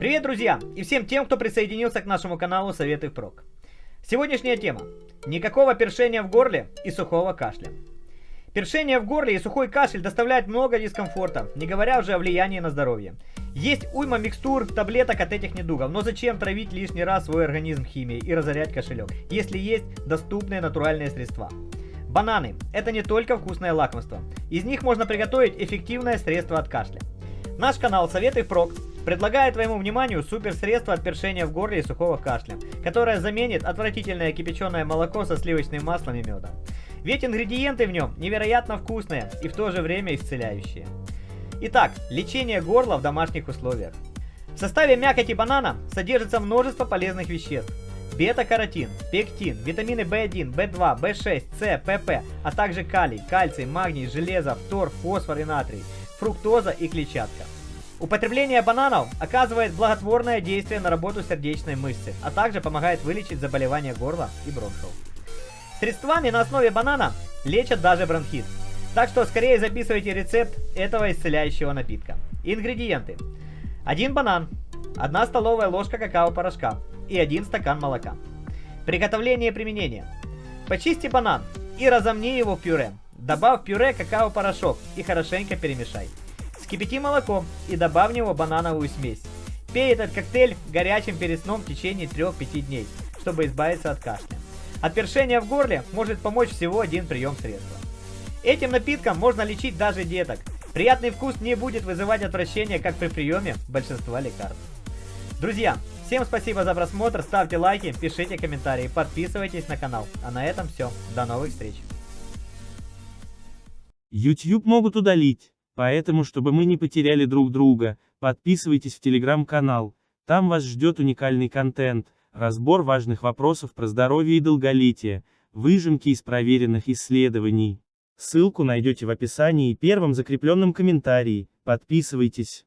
Привет, друзья! И всем тем, кто присоединился к нашему каналу Советы впрок. Сегодняшняя тема. Никакого першения в горле и сухого кашля. Першение в горле и сухой кашель доставляют много дискомфорта, не говоря уже о влиянии на здоровье. Есть уйма микстур, таблеток от этих недугов, но зачем травить лишний раз свой организм химией и разорять кошелек, если есть доступные натуральные средства? Бананы – это не только вкусное лакомство. Из них можно приготовить эффективное средство от кашля. Наш канал Советы впрок предлагает твоему вниманию суперсредство от першения в горле и сухого кашля, которое заменит отвратительное кипяченое молоко со сливочным маслом и медом. Ведь ингредиенты в нем невероятно вкусные и в то же время исцеляющие. Итак, лечение горла в домашних условиях. В составе мякоти банана содержится множество полезных веществ. Бета-каротин, пектин, витамины В1, В2, В6, С, ПП, а также калий, кальций, магний, железо, фтор, фосфор и натрий, фруктоза и клетчатка. Употребление бананов оказывает благотворное действие на работу сердечной мышцы, а также помогает вылечить заболевания горла и бронхов. Средствами на основе банана лечат даже бронхит. Так что скорее записывайте рецепт этого исцеляющего напитка. Ингредиенты. 1 банан, 1 столовая ложка какао-порошка и 1 стакан молока. Приготовление и применение. Почисти банан и разомни его в пюре. Добавь в пюре какао-порошок и хорошенько перемешай. Вскипяти молоко и добавь в него банановую смесь. Пей этот коктейль горячим перед сном в течение 3-5 дней, чтобы избавиться от кашля. От першения в горле может помочь всего один прием средства. Этим напитком можно лечить даже деток. Приятный вкус не будет вызывать отвращение, как при приеме большинства лекарств. Друзья, всем спасибо за просмотр, ставьте лайки, пишите комментарии, подписывайтесь на канал. А на этом все. До новых встреч. YouTube могут удалить, поэтому, чтобы мы не потеряли друг друга, подписывайтесь в телеграм-канал. Там вас ждет уникальный контент, разбор важных вопросов про здоровье и долголетие, выжимки из проверенных исследований. Ссылку найдете в описании и первом закрепленном комментарии. Подписывайтесь.